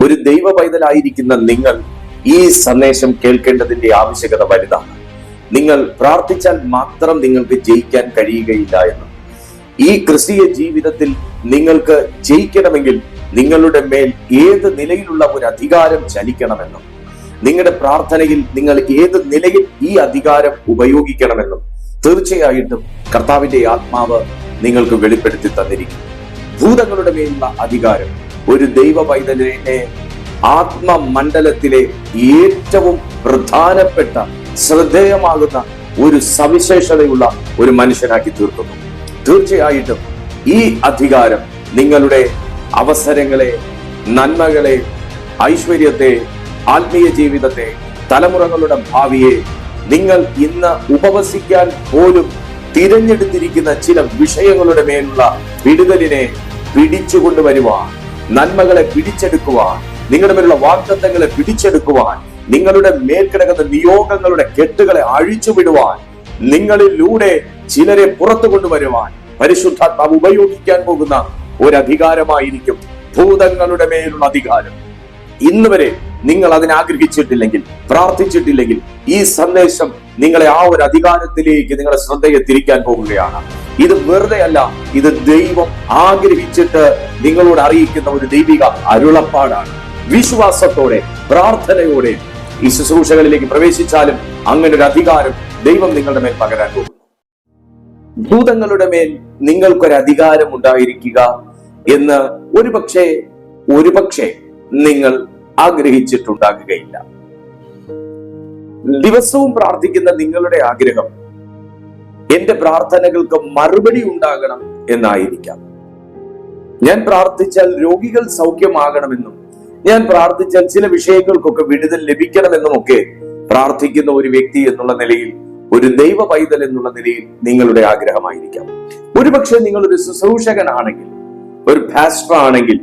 ഒരു ദൈവ പൈതലായിരിക്കുന്ന നിങ്ങൾ ഈ സന്ദേശം കേൾക്കേണ്ടതിന്റെ ആവശ്യകത വലുതാണ്. നിങ്ങൾ പ്രാർത്ഥിച്ചാൽ മാത്രം നിങ്ങൾക്ക് ജയിക്കാൻ കഴിയുകയില്ല എന്നും, ഈ ക്രിസ്തീയ ജീവിതത്തിൽ നിങ്ങൾക്ക് ജയിക്കണമെങ്കിൽ നിങ്ങളുടെ മേൽ ഏത് നിലയിലുള്ള ഒരു അധികാരം ചലിക്കണമെന്നും, നിങ്ങളുടെ പ്രാർത്ഥനയിൽ നിങ്ങൾ ഏത് നിലയിൽ ഈ അധികാരം ഉപയോഗിക്കണമെന്നും തീർച്ചയായിട്ടും കർത്താവിന്റെ ആത്മാവ് നിങ്ങൾക്ക് വെളിപ്പെടുത്തി തന്നിരിക്കും. ഭൂതങ്ങളുടെ മേലുള്ള അധികാരം ഒരു ദൈവ പൈതലിനെ ആത്മമണ്ഡലത്തിലെ ഏറ്റവും പ്രധാനപ്പെട്ട ശ്രദ്ധേയമാകുന്ന ഒരു സവിശേഷതയുള്ള ഒരു മനുഷ്യനാക്കി തീർക്കുന്നു. തീർച്ചയായിട്ടും ഈ അധികാരം നിങ്ങളുടെ അവസരങ്ങളെ, നന്മകളെ, ഐശ്വര്യത്തെ, ആത്മീയ ജീവിതത്തെ, തലമുറകളുടെ ഭാവിയെ, നിങ്ങൾ ഇന്ന് ഉപവസിക്കാൻ പോലും തിരഞ്ഞെടുത്തിരിക്കുന്ന ചില വിഷയങ്ങളുടെ മേലുള്ള വിടുതലിനെ പിടിച്ചുകൊണ്ടുവരുവാൻ, നന്മകളെ പിടിച്ചെടുക്കുവാൻ, നിങ്ങളുടെ മേലുള്ള വാഗ്ദത്തങ്ങളെ പിടിച്ചെടുക്കുവാൻ, നിങ്ങളുടെ മേൽ കിടക്കുന്ന നിയോഗങ്ങളുടെ കെട്ടുകളെ അഴിച്ചുവിടുവാൻ, നിങ്ങളിലൂടെ ചിലരെ പുറത്തു കൊണ്ടുവരുവാൻ പരിശുദ്ധാത്മാവ് ഉപയോഗിക്കാൻ പോകുന്ന ഒരു അധികാരമായിരിക്കും ഭൂതങ്ങളുടെ മേലുള്ള അധികാരം. ഇന്ന് വരെ നിങ്ങൾ അതിനെ ആഗ്രഹിച്ചിട്ടില്ലെങ്കിൽ, പ്രാർത്ഥിച്ചിട്ടില്ലെങ്കിൽ, ഈ സന്ദേശം നിങ്ങളെ ആ ഒരു അധികാരത്തിലേക്ക് നിങ്ങളുടെ ശ്രദ്ധയെ തിരിക്കാൻ പോകുകയാണ്. ഇത് വെറുതെ അല്ല, ഇത് ദൈവം ആഗ്രഹിച്ചിട്ട് നിങ്ങളോട് അറിയിക്കുന്ന ഒരു ദൈവിക അരുളപ്പാടാണ്. വിശ്വാസത്തോടെ, പ്രാർത്ഥനയോടെ ഈ ശുശ്രൂഷകളിലേക്ക് പ്രവേശിച്ചാലും അങ്ങനെ ഒരു അധികാരം ദൈവം നിങ്ങളുടെ മേൽ പകരാൻ പോകുന്നു. ഭൂതങ്ങളുടെ മേൽ നിങ്ങൾക്കൊരു അധികാരം ഉണ്ടായിരിക്കുക എന്ന് ഒരുപക്ഷെ നിങ്ങൾ ആഗ്രഹിച്ചിട്ടുണ്ടാകുകയില്ല. ദിവസവും പ്രാർത്ഥിക്കുന്ന നിങ്ങളുടെ ആഗ്രഹം എന്റെ പ്രാർത്ഥനകൾക്ക് മറുപടി ഉണ്ടാകണം എന്നായിരിക്കാം. ഞാൻ പ്രാർത്ഥിച്ചാൽ രോഗികൾ സൗഖ്യമാകണമെന്നും, ഞാൻ പ്രാർത്ഥിച്ചാൽ ചില വിഷയങ്ങൾക്കൊക്കെ വിടുതൽ ലഭിക്കണമെന്നുമൊക്കെ പ്രാർത്ഥിക്കുന്ന ഒരു വ്യക്തി എന്നുള്ള നിലയിൽ, ഒരു ദൈവ പൈതൽ എന്നുള്ള നിലയിൽ നിങ്ങളുടെ ആഗ്രഹമായിരിക്കാം. ഒരുപക്ഷെ നിങ്ങളൊരു ശുശ്രൂഷകനാണെങ്കിൽ, ഒരു പാസ്റ്റർ ആണെങ്കിൽ,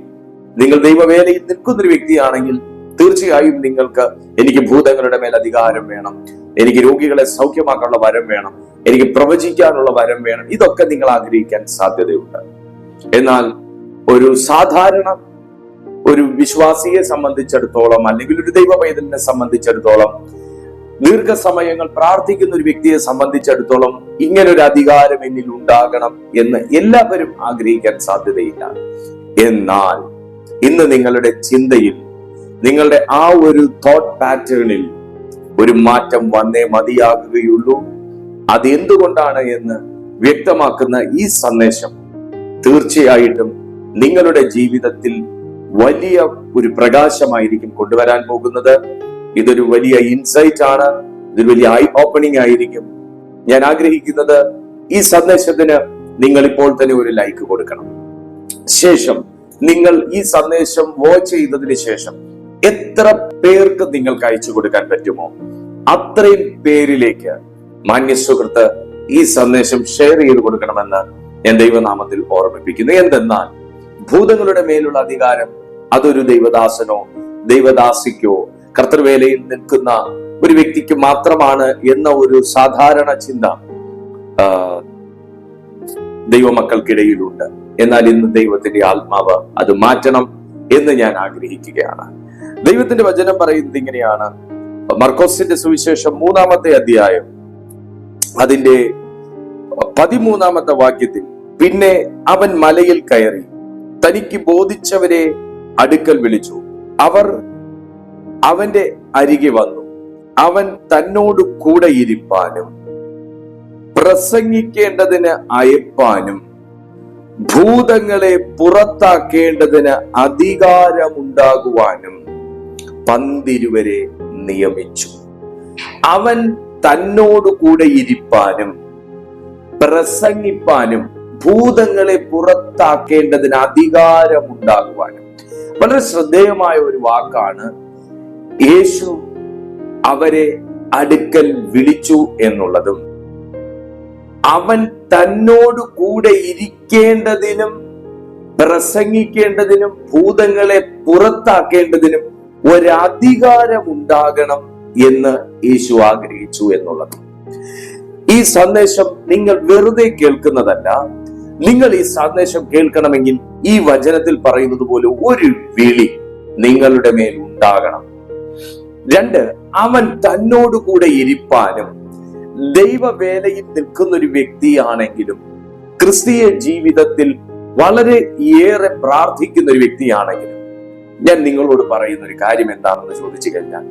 നിങ്ങൾ ദൈവവേലയിൽ നിൽക്കുന്നൊരു വ്യക്തിയാണെങ്കിൽ തീർച്ചയായും നിങ്ങൾക്ക് എനിക്ക് ഭൂതങ്ങളുടെ മേൽ അധികാരം വേണം, എനിക്ക് രോഗികളെ സൗഖ്യമാക്കാനുള്ള വരം വേണം, എനിക്ക് പ്രവചിക്കാനുള്ള വരം വേണം, ഇതൊക്കെ നിങ്ങൾ ആഗ്രഹിക്കാൻ സാധ്യതയുണ്ട്. എന്നാൽ ഒരു സാധാരണ ഒരു വിശ്വാസിയെ സംബന്ധിച്ചിടത്തോളം, അല്ലെങ്കിൽ ഒരു ദൈവ പൈതലിനെ സംബന്ധിച്ചിടത്തോളം, ദീർഘസമയങ്ങൾ പ്രാർത്ഥിക്കുന്ന ഒരു വ്യക്തിയെ സംബന്ധിച്ചിടത്തോളം ഇങ്ങനൊരു അധികാരം എന്നിൽ ഉണ്ടാകണം എന്ന് എല്ലാവരും ആഗ്രഹിക്കാൻ സാധ്യതയില്ല. എന്നാൽ ഇന്ന് നിങ്ങളുടെ ചിന്തയിൽ, നിങ്ങളുടെ ആ ഒരു തോട്ട് പാറ്റേണിൽ ഒരു മാറ്റം വന്നേ മതിയാകുകയുള്ളൂ. അത് എന്തുകൊണ്ടാണ് എന്ന് വ്യക്തമാക്കുന്ന ഈ സന്ദേശം തീർച്ചയായിട്ടും നിങ്ങളുടെ ജീവിതത്തിൽ വലിയ ഒരു പ്രകാശമായിരിക്കും കൊണ്ടുവരാൻ പോകുന്നത്. ഇതൊരു വലിയ ഇൻസൈറ്റ് ആണ്, ഇതൊരു വലിയ ഐ ഓപ്പണിംഗ് ആയിരിക്കും. ഞാൻ ആഗ്രഹിക്കുന്നത് ഈ സന്ദേശത്തിന് നിങ്ങൾ ഇപ്പോൾ തന്നെ ഒരു ലൈക്ക് കൊടുക്കണം. ശേഷം നിങ്ങൾ ഈ സന്ദേശം വാച്ച് ചെയ്തതിന് ശേഷം എത്ര പേർക്ക് നിങ്ങൾക്ക് അയച്ചു കൊടുക്കാൻ പറ്റുമോ അത്രയും പേരിലേക്ക് മാന്യ സുഹൃത്ത് ഈ സന്ദേശം ഷെയർ ചെയ്ത് കൊടുക്കണമെന്ന് ഞാൻ ദൈവനാമത്തിൽ ഓർമ്മിപ്പിക്കുന്നു. എന്തെന്നാൽ ഭൂതങ്ങളുടെ മേലുള്ള അധികാരം അതൊരു ദൈവദാസനോ ദൈവദാസിക്കോ കർത്തൃവേലയിൽ നിൽക്കുന്ന ഒരു വ്യക്തിക്ക് മാത്രമാണ് എന്ന ഒരു സാധാരണ ചിന്ത ദൈവമക്കൾക്കിടയിലുണ്ട്. എന്നാൽ ഇന്ന് ദൈവത്തിന്റെ ആത്മാവ് അത് മാറ്റണം എന്ന് ഞാൻ ആഗ്രഹിക്കുകയാണ്. ദൈവത്തിന്റെ വചനം പറയുന്നത് ഇങ്ങനെയാണ്. മർക്കോസിന്റെ സുവിശേഷം 3-ാമത്തെ അധ്യായം അതിന്റെ 13-ാമത്തെ വാക്യത്തിൽ, പിന്നെ അവൻ മലയിൽ കയറി തനിക്ക് ബോധിച്ചവരെ അടുക്കൽ വിളിച്ചു. അവർ അവന്റെ അരികെ വന്നു. അവൻ തന്നോട് കൂടെ ഇരിപ്പാനും പ്രസംഗിക്കേണ്ടതിന് അയപ്പാനും ഭൂതങ്ങളെ പുറത്താക്കേണ്ടതിന് അധികാരമുണ്ടാകുവാനും 12 നിയമിച്ചു. അവൻ തന്നോട് കൂടെ ഇരിപ്പാനും പ്രസംഗിപ്പാനും ഭൂതങ്ങളെ പുറത്താക്കേണ്ടതിന് അധികാരമുണ്ടാകുവാനും. വളരെ ശ്രദ്ധേയമായ ഒരു വാക്കാണ്. യേശു അവരെ അടുക്കൽ വിളിച്ചു എന്നുള്ളതും, അവൻ തന്നോട് കൂടെ ഇരിക്കേണ്ടതിനും പ്രസംഗിക്കേണ്ടതിനും ഭൂതങ്ങളെ പുറത്താക്കേണ്ടതിനും ഒരധികാരം ഉണ്ടാകണം എന്ന് യേശു ആഗ്രഹിച്ചു എന്നുള്ളത്. ഈ സന്ദേശം നിങ്ങൾ വെറുതെ കേൾക്കുന്നതല്ല. നിങ്ങൾ ഈ സന്ദേശം കേൾക്കണമെങ്കിൽ ഈ വചനത്തിൽ പറയുന്നത് പോലെ ഒരു വിളി, നിങ്ങളുടെ മേൽ ഉണ്ടാകണം. 2, അവൻ തന്നോടുകൂടെ ഇരിപ്പാനും. ദൈവവേലയിൽ നിൽക്കുന്ന ഒരു വ്യക്തിയാണെങ്കിലും ക്രിസ്തീയ ജീവിതത്തിൽ വളരെ ഏറെ പ്രാർത്ഥിക്കുന്ന ഒരു വ്യക്തിയാണെങ്കിലും ഞാൻ നിങ്ങളോട് പറയുന്ന ഒരു കാര്യം എന്താണെന്ന് ചോദിച്ചു കഴിഞ്ഞാൽ,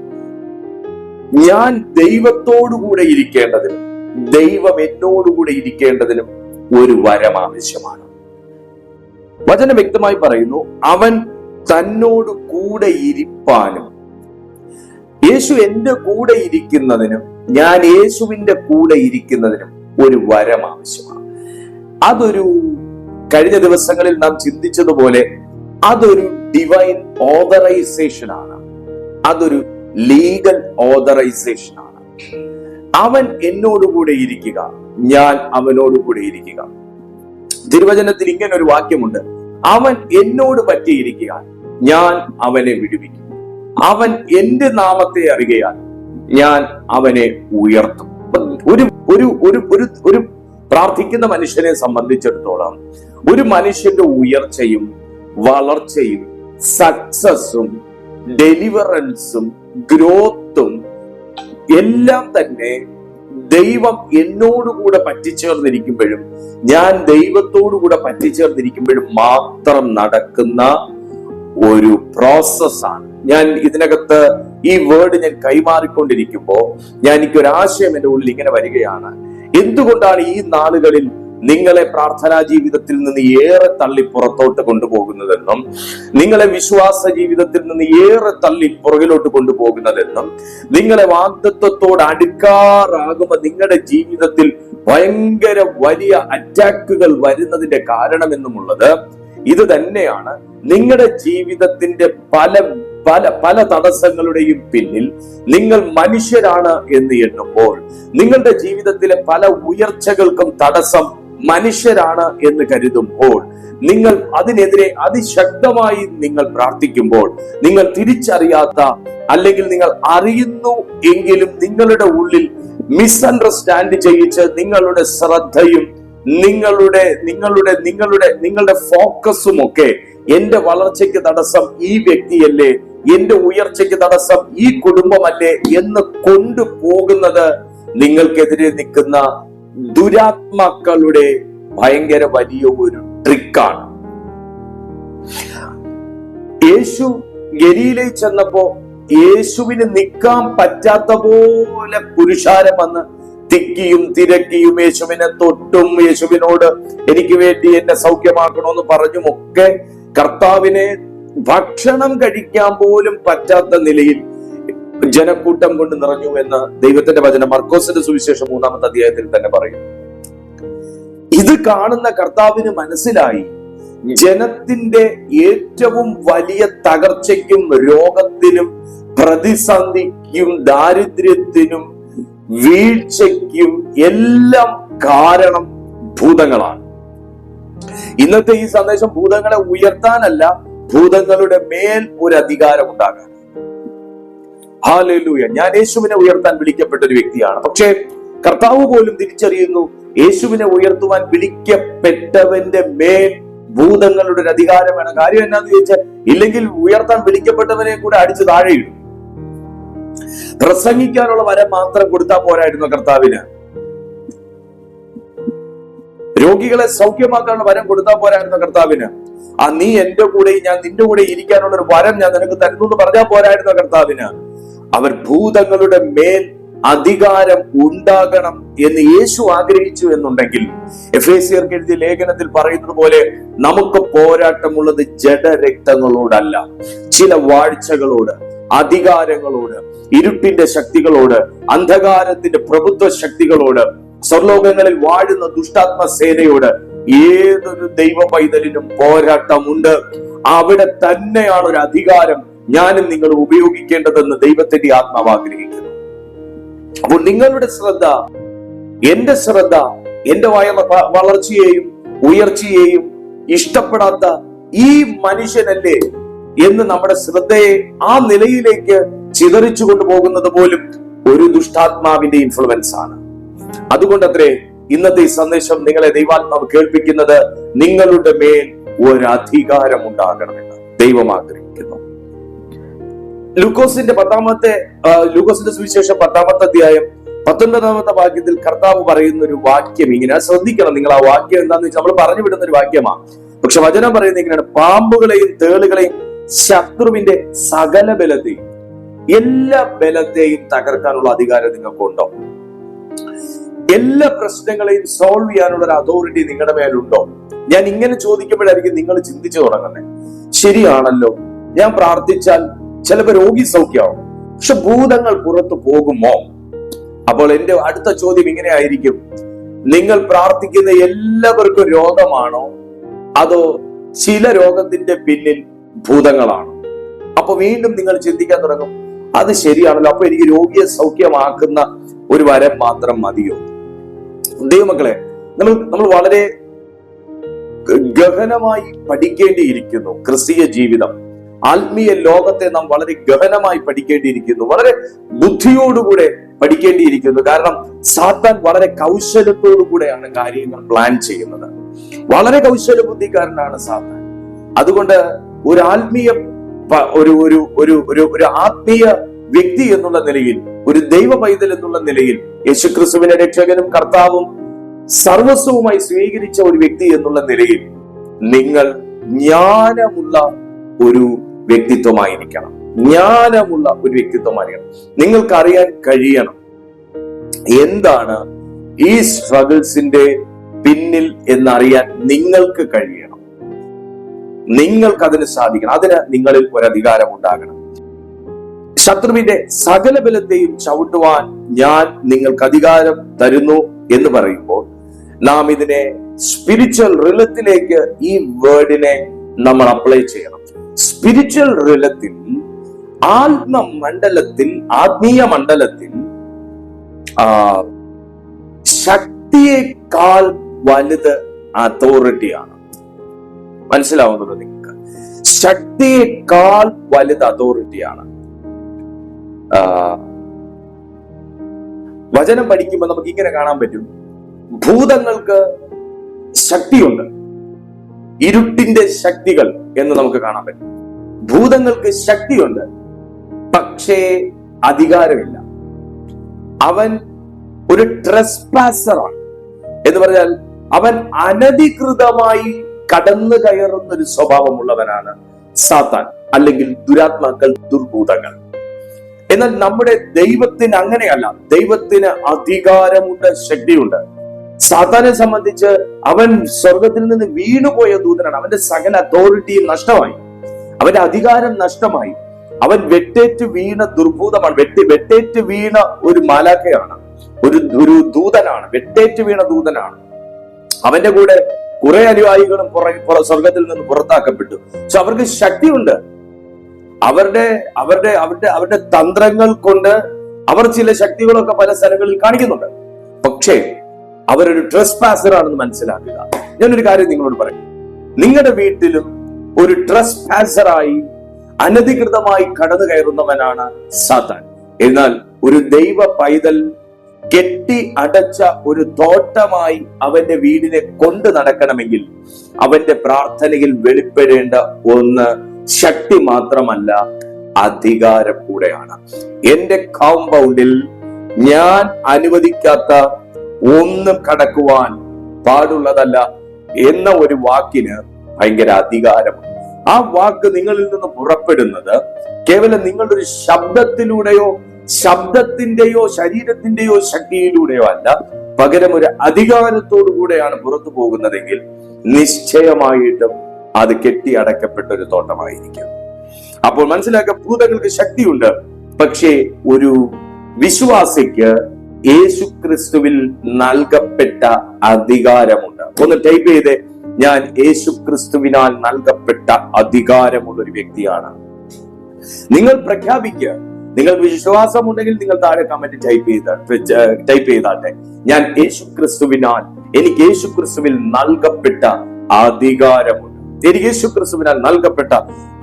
ഞാൻ ദൈവത്തോടുകൂടെ ഇരിക്കേണ്ടതിനും ദൈവം എന്നോടുകൂടെ ഇരിക്കേണ്ടതിനും ഒരു വരം ആവശ്യമാണ്. വചനം വ്യക്തമായി പറയുന്നു, അവൻ തന്നോട് കൂടെ ഇരിപ്പാനും. യേശു എന്റെ കൂടെ ഇരിക്കുന്നതിനും ഞാൻ യേശുവിന്റെ കൂടെ ഇരിക്കുന്നതിനും ഒരു വരം ആവശ്യമാണ്. അതൊരു കഴിഞ്ഞ ദിവസങ്ങളിൽ നാം ചിന്തിച്ചതുപോലെ അതൊരു ഡിവൈൻ ഓതറൈസേഷൻ ആണ്. അതൊരു ലീഗൽ ഓതറൈസേഷൻ ആണ്. അവൻ എന്നോടുകൂടെ ഇരിക്കുക, ഞാൻ അവനോടുകൂടെ ഇരിക്കുക. തിരുവചനത്തിൽ ഇങ്ങനെ ഒരു വാക്യമുണ്ട്, അവൻ എന്നോട് പറ്റിയിരിക്കുക, ഞാൻ അവനെ വിടുവിക്കും. അവൻ എന്റെ നാമത്തെ അറിയുകയാൽ ഞാൻ അവനെ ഉയർത്തും. ഒരു പ്രാർത്ഥിക്കുന്ന മനുഷ്യനെ സംബന്ധിച്ചിടത്തോളം ഒരു മനുഷ്യന്റെ ഉയർച്ചയും വളർച്ചയും സക്സസും ഡെലിവറൻസും ഗ്രോത്തും എല്ലാം തന്നെ ദൈവം എന്നോടുകൂടെ പറ്റിച്ചേർന്നിരിക്കുമ്പോഴും ഞാൻ ദൈവത്തോടുകൂടെ പറ്റിച്ചേർന്നിരിക്കുമ്പോഴും മാത്രം നടക്കുന്ന ഒരു പ്രോസസ്സാണ്. ഞാൻ ഇതിനകത്ത് ഈ വേർഡ് ഞാൻ കൈമാറിക്കൊണ്ടിരിക്കുമ്പോ എനിക്കൊരാശയം എൻ്റെ ഉള്ളിൽ ഇങ്ങനെ വരികയാണ്. എന്തുകൊണ്ടാണ് ഈ നാളുകളിൽ നിങ്ങളെ പ്രാർത്ഥനാ ജീവിതത്തിൽ നിന്ന് ഏറെ തള്ളി പുറത്തോട്ട് കൊണ്ടുപോകുന്നതെന്നും നിങ്ങളെ വിശ്വാസ ജീവിതത്തിൽ നിന്ന് ഏറെ തള്ളി പുറകിലോട്ട് കൊണ്ടുപോകുന്നതെന്നും നിങ്ങളെ വാഗ്ദത്വത്തോട് അടുക്കാറാകുമ്പോൾ നിങ്ങളുടെ ജീവിതത്തിൽ ഭയങ്കര വലിയ അറ്റാക്കുകൾ വരുന്നതിന്റെ കാരണമെന്നുമുള്ളത് ഇത് തന്നെയാണ്. നിങ്ങളുടെ ജീവിതത്തിന്റെ പല പല പല തടസ്സങ്ങളുടെയും പിന്നിൽ നിങ്ങൾ മനുഷ്യരാണ് എന്ന് എണ്ണുമ്പോൾ, നിങ്ങളുടെ ജീവിതത്തിലെ പല ഉയർച്ചകൾക്കും തടസ്സം മനുഷ്യരാണ് എന്ന് കരുതുമ്പോൾ, നിങ്ങൾ അതിനെതിരെ അതിശക്തമായി നിങ്ങൾ പ്രാർത്ഥിക്കുമ്പോൾ, നിങ്ങൾ തിരിച്ചറിയാത്ത അല്ലെങ്കിൽ നിങ്ങൾ അറിയുന്നു എങ്കിലും നിങ്ങളുടെ ഉള്ളിൽ മിസ്അണ്ടർസ്റ്റാൻഡ് ചെയ്യിച്ച് നിങ്ങളുടെ ശ്രദ്ധയും നിങ്ങളുടെ ഫോക്കസും ഒക്കെ എന്റെ വളർച്ചയ്ക്ക് തടസ്സം ഈ വ്യക്തിയല്ലേ, എന്റെ ഉയർച്ചയ്ക്ക് തടസ്സം ഈ കുടുംബമല്ലേ എന്ന് കൊണ്ടുപോകുന്നത് നിങ്ങൾക്കെതിരെ നിൽക്കുന്ന ദുരാത്മാക്കളുടെ ഭയങ്കര വലിയ ഒരു ട്രിക്കാണ്. യേശു ഗലീലയിൽ ചെന്നപ്പോ യേശുവിന് നിൽക്കാൻ പറ്റാത്ത പോലെ പുരുഷാരം വന്ന് തിക്കിയും തിരക്കിയും യേശുവിനെ തൊട്ടും യേശുവിനോട് എനിക്ക് വേണ്ടി എന്നെ സൗഖ്യമാക്കണമെന്ന് പറഞ്ഞുമൊക്കെ കർത്താവിനെ ഭക്ഷണം കഴിക്കാൻ പോലും പറ്റാത്ത നിലയിൽ ജനക്കൂട്ടം കൊണ്ട് നിറഞ്ഞു എന്ന് ദൈവത്തിന്റെ വചനം മർക്കോസിന്റെ സുവിശേഷം 3-ാമത്തെ അധ്യായത്തിൽ തന്നെ പറയും. ഇത് കാണുന്ന കർത്താവിന് മനസ്സിലായി, ജനത്തിന്റെ ഏറ്റവും വലിയ തകർച്ചയ്ക്കും രോഗത്തിനും പ്രതിസന്ധിക്കും ദാരിദ്ര്യത്തിനും വീഴ്ചയ്ക്കും എല്ലാം കാരണം ഭൂതങ്ങളാണ്. ഇന്നത്തെ ഈ സന്ദേശം ഭൂതങ്ങളെ ഉയർത്താനല്ല, ഭൂതങ്ങളുടെ മേൽ ഒരു അധികാരം ഉണ്ടാകാൻ. ഹല്ലേലൂയ. ഞാൻ യേശുവിനെ ഉയർത്താൻ വിളിക്കപ്പെട്ട ഒരു വ്യക്തിയാണ്. പക്ഷേ കർത്താവ് പോലും തിരിച്ചറിയുന്നു, യേശുവിനെ ഉയർത്തുവാൻ വിളിക്കപ്പെട്ടവന്റെ മേൽ ഭൂതങ്ങളുടെ ഒരു അധികാരം വേണം. കാര്യം എന്നാന്ന് ചോദിച്ചാൽ, ഇല്ലെങ്കിൽ ഉയർത്താൻ വിളിക്കപ്പെട്ടവനെ കൂടെ അടിച്ചു താഴെയിടും. പ്രസംഗിക്കാനുള്ള വരം മാത്രം കൊടുത്താൽ പോരായിരുന്നു കർത്താവിന്. രോഗികളെ സൗഖ്യമാക്കാനുള്ള വരം കൊടുത്താൽ പോരായിരുന്നു കർത്താവിന്. നീ എന്റെ കൂടെ, ഞാൻ നിന്റെ കൂടെ ഇരിക്കാനുള്ള ഒരു വരം ഞാൻ നിനക്ക് തരുന്നു എന്ന് പറഞ്ഞാൽ പോരായിരുന്നു കർത്താവിന്. അവർ ഭൂതങ്ങളുടെ മേൽ അധികാരം ഉണ്ടാകണം എന്ന് യേശു ആഗ്രഹിച്ചു എന്നുണ്ടെങ്കിൽ, എഫേസ്യർക്ക് എഴുതിയ ലേഖനത്തിൽ പറയുന്നത് പോലെ നമുക്ക് പോരാട്ടമുള്ളത് ജഡരക്തങ്ങളോടല്ല, ചില വാഴ്ചകളോട്, അധികാരങ്ങളോട്, ഇരുട്ടിന്റെ ശക്തികളോട്, അന്ധകാരത്തിന്റെ പ്രഭുത്വ ശക്തികളോട്, സ്വർലോകങ്ങളിൽ വാഴുന്ന ദുഷ്ടാത്മ സേനയോട് ഏതൊരു ദൈവ പൈതലിനും പോരാട്ടമുണ്ട്. അവിടെ തന്നെയാണ് ഒരു അധികാരം ഞാനും നിങ്ങൾ ഉപയോഗിക്കേണ്ടതെന്ന് ദൈവത്തിന്റെ ആത്മാവ് ആഗ്രഹിക്കുന്നു. അപ്പോൾ നിങ്ങളുടെ ശ്രദ്ധ, എന്റെ ശ്രദ്ധ, എന്റെ വളർച്ചയെയും ഉയർച്ചയെയും ഇഷ്ടപ്പെടാത്ത ഈ മനുഷ്യനല്ലേ എന്ന് നമ്മുടെ ശ്രദ്ധയെ ആ നിലയിലേക്ക് ചിതറിച്ചു കൊണ്ടുപോകുന്നത് പോലും ഒരു ദുഷ്ടാത്മാവിന്റെ ഇൻഫ്ലുവൻസ് ആണ്. അതുകൊണ്ടത്രേ ഇന്നത്തെ ഈ സന്ദേശം നിങ്ങളെ ദൈവാത്മാവ് കേൾപ്പിക്കുന്നത്, നിങ്ങളുടെ മേൽ ഒരു അധികാരം ഉണ്ടാകണമെന്ന് ദൈവം ആഗ്രഹിക്കുന്നു. ലൂക്കോസിന്റെ സുവിശേഷം 10-ാമത്തെ അധ്യായം 19-ാമത്തെ വാക്യത്തിൽ കർത്താവ് പറയുന്ന ഒരു വാക്യം ഇങ്ങനെ, ശ്രദ്ധിക്കണം നിങ്ങൾ. ആ വാക്യം എന്താന്ന് വെച്ചാൽ നമ്മൾ പറഞ്ഞു വിടുന്ന ഒരു വാക്യമാണ്. പക്ഷെ വചനം പറയുന്നത് ഇങ്ങനെയാണ്: പാമ്പുകളെയും തേളുകളെയും ശത്രുവിന്റെ സകല ബലത്തെയും, എല്ലാ ബലത്തെയും തകർക്കാനുള്ള അധികാരം നിങ്ങൾക്കുണ്ടോ? എല്ലാ പ്രശ്നങ്ങളെയും സോൾവ് ചെയ്യാനുള്ള ഒരു അതോറിറ്റി നിങ്ങളുടെ മേലുണ്ടോ? ഞാൻ ഇങ്ങനെ ചോദിക്കുമ്പോഴായിരിക്കും നിങ്ങൾ ചിന്തിച്ചു തുടങ്ങുന്നത്, ശരിയാണല്ലോ, ഞാൻ പ്രാർത്ഥിച്ചാൽ ചിലപ്പോൾ രോഗി സൗഖ്യമാവും, പക്ഷെ ഭൂതങ്ങൾ പുറത്തു പോകുമോ? അപ്പോൾ എന്റെ അടുത്ത ചോദ്യം ഇങ്ങനെ ആയിരിക്കും: നിങ്ങൾ പ്രാർത്ഥിക്കുന്ന എല്ലാവർക്കും രോഗമാണോ, അതോ ചില രോഗത്തിന്റെ പിന്നിൽ ഭൂതങ്ങളാണോ? അപ്പൊ വീണ്ടും നിങ്ങൾ ചിന്തിക്കാൻ തുടങ്ങും, അത് ശരിയാണല്ലോ, അപ്പൊ എനിക്ക് രോഗിയെ സൗഖ്യമാക്കുന്ന ഒരു വരം മാത്രം മതിയോ? ദൈവമക്കളെ, നമ്മൾ വളരെ ഗഹനമായി പഠിക്കേണ്ടിയിരിക്കുന്നു. ക്രിസ്തീയ ജീവിതം, ആത്മീയ ലോകത്തെ നാം വളരെ ഗഹനമായി പഠിക്കേണ്ടിയിരിക്കുന്നു, വളരെ ബുദ്ധിയോടുകൂടെ പഠിക്കേണ്ടിയിരിക്കുന്നു. കാരണം സാത്താൻ വളരെ കൗശലത്തോടുകൂടെയാണ് കാര്യങ്ങൾ പ്ലാൻ ചെയ്യുന്നത്. വളരെ കൗശല ബുദ്ധിക്കാരനാണ് സാത്താൻ. അതുകൊണ്ട് ഒരു ആത്മീയ ഒരു ആത്മീയ വ്യക്തി എന്നുള്ള നിലയിൽ, ഒരു ദൈവ പൈതൽ എന്നുള്ള നിലയിൽ, യേശുക്രിസ്തുവിനെ രക്ഷകനും കർത്താവും സർവസ്വവുമായി സ്വീകരിച്ച ഒരു വ്യക്തി എന്നുള്ള നിലയിൽ നിങ്ങൾ ജ്ഞാനമുള്ള ഒരു വ്യക്തിത്വമായിരിക്കണം. ജ്ഞാനമുള്ള ഒരു വ്യക്തിത്വമായിരിക്കണം. നിങ്ങൾക്ക് അറിയാൻ കഴിയണം എന്താണ് ഈ സ്ട്രഗിൾസിന്റെ പിന്നിൽ എന്നറിയാൻ നിങ്ങൾക്ക് കഴിയണം. നിങ്ങൾക്ക് അതിന് സാധിക്കണം. അതിന് നിങ്ങളിൽ ഒരു അധികാരം ഉണ്ടാകണം. ശത്രുവിന്റെ സകല ബലത്തെയും ചവിട്ടുവാൻ ഞാൻ നിങ്ങൾക്ക് അധികാരം തരുന്നു എന്ന് പറയുമ്പോൾ നാം ഇതിനെ സ്പിരിച്വൽ റിലത്തിലേക്ക്, ഈ വേർഡിനെ നമ്മൾ അപ്ലൈ ചെയ്യണം. സ്പിരിച്വൽ റിലത്തിൽ, ആത്മീയ മണ്ഡലത്തിൽ ശക്തിയേക്കാൾ വലുത് അതോറിറ്റിയാണ്. മനസ്സിലാവുന്നുണ്ടോ നിങ്ങൾക്ക്? ശക്തിയേക്കാൾ വലുത് അതോറിറ്റിയാണ്. വചനം പഠിക്കുമ്പോൾ നമുക്ക് ഇങ്ങനെ കാണാൻ പറ്റും, ഭൂതങ്ങൾക്ക് ശക്തിയുണ്ട്, ഇരുട്ടിന്റെ ശക്തികൾ എന്ന് നമുക്ക് കാണാൻ പറ്റും. ഭൂതങ്ങൾക്ക് ശക്തിയുണ്ട്, പക്ഷേ അധികാരമില്ല. അവൻ ഒരു ട്രെസ്പാസറാണ് എന്ന് പറഞ്ഞാൽ അവൻ അനധികൃതമായി കടന്നു കയറുന്ന ഒരു സ്വഭാവമുള്ളവനാണ് സാത്താൻ, അല്ലെങ്കിൽ ദുരാത്മാക്കൾ, ദുർഭൂതങ്ങൾ. എന്നാൽ നമ്മുടെ ദൈവത്തിന് അങ്ങനെയല്ല. ദൈവത്തിന് അധികാരമുണ്ട്, ശക്തിയുണ്ട്. സാത്താനെ സംബന്ധിച്ച് അവൻ സ്വർഗത്തിൽ നിന്ന് വീണുപോയ ദൂതനാണ്. അവന്റെ സകല അതോറിറ്റിയും നഷ്ടമായി, അവന്റെ അധികാരം നഷ്ടമായി. അവൻ വെട്ടേറ്റ് വീണ ദുർഭൂതമാണ്, വെട്ടേറ്റ് വീണ ഒരു മാലാഖയാണ്, ഒരു ദൂതനാണ്, വെട്ടേറ്റ് വീണ ദൂതനാണ്. അവന്റെ കൂടെ കുറെ അനുയായികളും സ്വർഗത്തിൽ നിന്ന് പുറത്താക്കപ്പെട്ടു. പക്ഷെ അവർക്ക് ശക്തിയുണ്ട്. അവരുടെ തന്ത്രങ്ങൾ കൊണ്ട് അവർ ചില ശക്തികളൊക്കെ പല സ്ഥലങ്ങളിൽ കാണിക്കുന്നുണ്ട്. പക്ഷേ അവരൊരു ട്രെസ്പാസർ ആണെന്ന് മനസ്സിലാക്കുക. ഞാനൊരു കാര്യം നിങ്ങളോട് പറയും, നിങ്ങളുടെ വീട്ടിലും ഒരു ട്രെസ്പാസറായി അനധികൃതമായി കടന്നു കയറുന്നവനാണ് സാത്താൻ. എന്നാൽ ഒരു ദൈവ പൈതൽ കെട്ടി അടച്ച ഒരു തോട്ടമായി അവന്റെ വീടിനെ കൊണ്ട് നടക്കണമെങ്കിൽ അവന്റെ പ്രാർത്ഥനയിൽ വെളിപ്പെടേണ്ട ഒന്ന് ശക്തി മാത്രമല്ല, അധികാരം കൂടെയാണ്. എന്റെ കോമ്പൗണ്ടിൽ ഞാൻ അനുവദിക്കാത്ത ഒന്നും കടക്കുവാൻ പാടുള്ളതല്ല എന്ന ഒരു വാക്കിന് ഭയങ്കര അധികാരമാണ്. ആ വാക്ക് നിങ്ങളിൽ നിന്ന് പുറപ്പെടുന്നത് കേവലം നിങ്ങളുടെ ഒരു ശബ്ദത്തിലൂടെയോ ശബ്ദത്തിന്റെയോ ശരീരത്തിന്റെയോ ശക്തിയിലൂടെയോ അല്ല, പകരം ഒരു അധികാരത്തോടു കൂടെയാണ് പുറത്തു പോകുന്നതെങ്കിൽ നിശ്ചയമായിട്ടും അത് കെട്ടി അടക്കപ്പെട്ട ഒരു തോട്ടമായിരിക്കും. അപ്പോൾ മനസ്സിലാക്കുക, ഭൂതങ്ങൾക്ക് ശക്തിയുണ്ട്, പക്ഷേ ഒരു വിശ്വാസിക്ക് യേശുക്രിസ്തുവിൽ നൽകപ്പെട്ട അധികാരമുണ്ട്. ഒന്ന് ടൈപ്പ് ചെയ്തേ, ഞാൻ യേശുക്രിസ്തുവിനാൽ നൽകപ്പെട്ട അധികാരമുള്ള ഒരു വ്യക്തിയാണ്. നിങ്ങൾ പ്രഖ്യാപിക്കുക. നിങ്ങൾ വിശ്വാസമുണ്ടെങ്കിൽ നിങ്ങൾ താഴെ കമന്റ് ടൈപ്പ് ചെയ്താട്ടെ, ഞാൻ യേശുക്രിസ്തുവിനാൽ, എനിക്ക് യേശുക്രിസ്തുവിൽ നൽകപ്പെട്ട അധികാരമുണ്ട്, എനിക്ക് യേശുക്രിസ്തുവിനാൽ നൽകപ്പെട്ട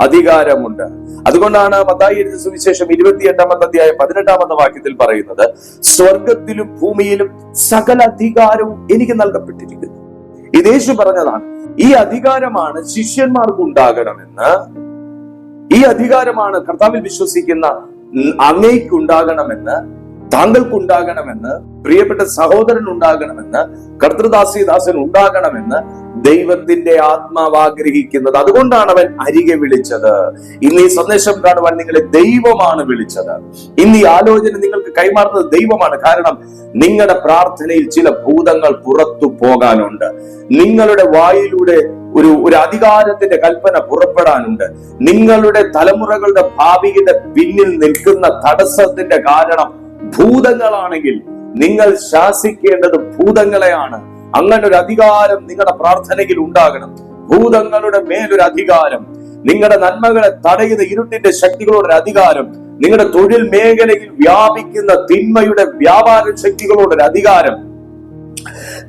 അധികാരമുണ്ട്. അതുകൊണ്ടാണ് മത്തായി എഴുതിയ സുവിശേഷം 28-ാമത്തെ അധ്യായം 18-ാമത്തെ വാക്യത്തിൽ പറയുന്നത്, സ്വർഗത്തിലും ഭൂമിയിലും സകല അധികാരവും എനിക്ക് നൽകപ്പെട്ടിരിക്കുന്നു. ഇത് യേശു പറഞ്ഞതാണ്. ഈ അധികാരമാണ് ശിഷ്യന്മാർക്ക് ഉണ്ടാകണമെന്ന്, ഈ ഈ അധികാരമാണ് കർത്താവിൽ വിശ്വസിക്കുന്ന അങ്ങേക്കുണ്ടാകണമെന്ന്, താങ്കൾക്കുണ്ടാകണമെന്ന്, പ്രിയപ്പെട്ട സഹോദരൻ ഉണ്ടാകണമെന്ന്, കർത്തൃദാസിദാസൻ ഉണ്ടാകണമെന്ന് ദൈവത്തിന്റെ ആത്മാവ് ആഗ്രഹിക്കുന്നത്. അതുകൊണ്ടാണ് അവൻ അരികെ വിളിച്ചത്. ഇന്ന് ഈ സന്ദേശം കാണുവാൻ നിങ്ങളെ ദൈവമാണ് വിളിച്ചത്. ഇന്ന് ഈ ആലോചന നിങ്ങൾക്ക് കൈമാറുന്നത് ദൈവമാണ്. കാരണം നിങ്ങളുടെ പ്രാർത്ഥനയിൽ ചില ഭൂതങ്ങൾ പുറത്തു പോകാനുണ്ട്. നിങ്ങളുടെ വായിലൂടെ ഒരു അധികാരത്തിന്റെ കൽപ്പന പുറപ്പെടാനുണ്ട്. നിങ്ങളുടെ തലമുറകളുടെ ഭാവിയുടെ പിന്നിൽ നിൽക്കുന്ന തടസ്സത്തിന്റെ കാരണം ഭൂതങ്ങളാണെങ്കിൽ നിങ്ങൾ ശാസിക്കേണ്ടത് ഭൂതങ്ങളെയാണ്. അങ്ങനെ ഒരു അധികാരം നിങ്ങളുടെ പ്രാർത്ഥനയിൽ ഉണ്ടാകണം. ഭൂതങ്ങളുടെ മേലൊരു അധികാരം, നിങ്ങളുടെ നന്മകളെ തടയുന്ന ഇരുട്ടിന്റെ ശക്തികളോടൊരു അധികാരം, നിങ്ങളുടെ തൊഴിൽ മേഖലയിൽ വ്യാപിക്കുന്ന തിന്മയുടെ വ്യാപാര ശക്തികളോടൊരു അധികാരം,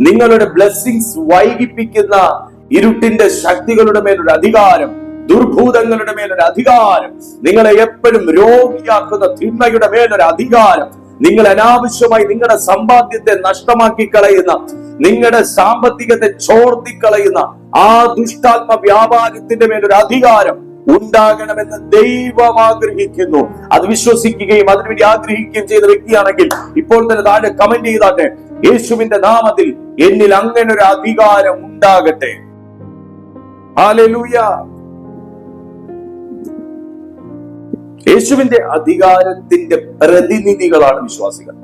നിങ്ങളുടെ ബ്ലെസ്സിങ്സ് വൈകിപ്പിക്കുന്ന ഇരുട്ടിന്റെ ശക്തികളുടെ മേലൊരു അധികാരം, ദുർഭൂതങ്ങളുടെ മേലൊരു അധികാരം, നിങ്ങളെ എപ്പോഴും രോഗിയാക്കുന്ന തിന്മയുടെ മേലൊരു അധികാരം, നിങ്ങൾ അനാവശ്യമായി നിങ്ങളുടെ സമ്പാദ്യത്തെ നഷ്ടമാക്കി കളയുന്ന, നിങ്ങളുടെ സാമ്പത്തികത്തെ ചോർത്തിക്കളയുന്ന ആ ദുഷ്ടാത്മ വ്യാപാരത്തിന്റെ മേലൊരു അധികാരം ഉണ്ടാകണമെന്ന് ദൈവം ആഗ്രഹിക്കുന്നു. അത് വിശ്വസിക്കുകയും അതിനുവേണ്ടി ആഗ്രഹിക്കുകയും ചെയ്ത വ്യക്തിയാണെങ്കിൽ ഇപ്പോൾ തന്നെ താഴെ കമന്റ് ചെയ്താട്ടെ, യേശുവിന്റെ നാമത്തിൽ എന്നിൽ അങ്ങനെ ഒരു അധികാരം ഉണ്ടാകട്ടെ. ഹല്ലേലൂയ. യേശുവിന്റെ അധികാരത്തിന്റെ പ്രതിനിധികളാണ് വിശ്വാസികൾ.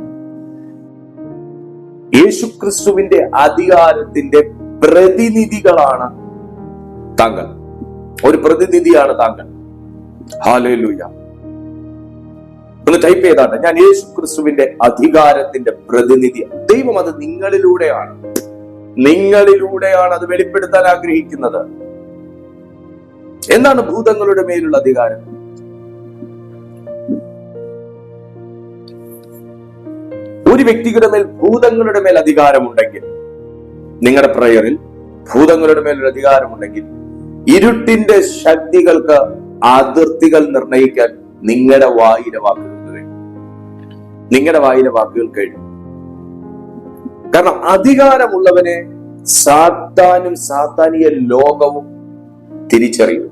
യേശു ക്രിസ്തുവിന്റെ അധികാരത്തിന്റെ പ്രതിനിധികളാണ് താങ്കൾ. ഒരു പ്രതിനിധിയാണ് താങ്കൾ. ഹല്ലേലൂയ. ഒന്ന് ടൈപ്പ് ചെയ്താട്ടെ, ഞാൻ യേശു ക്രിസ്തുവിന്റെ അധികാരത്തിന്റെ പ്രതിനിധി. ദൈവം അത് നിങ്ങളിലൂടെയാണ് അത് വെളിപ്പെടുത്താൻ ആഗ്രഹിക്കുന്നത്. എന്താണ് ഭൂതങ്ങളുടെ മേലുള്ള അധികാരം? ഒരു വ്യക്തിയുടെ മേൽ ഭൂതങ്ങളുടെ മേൽ അധികാരമുണ്ടെങ്കിൽ, നിങ്ങളുടെ പ്രയറിൽ ഭൂതങ്ങളുടെ മേലൊരു അധികാരമുണ്ടെങ്കിൽ, ഇരുട്ടിന്റെ ശക്തികൾക്ക് അതിർത്തികൾ നിർണയിക്കാൻ നിങ്ങളുടെ വായിലെ വാക്കുകൾ കഴിയും. കാരണം അധികാരമുള്ളവനെ സാത്താനും സാത്താനിയ ലോകവും തിരിച്ചറിയും.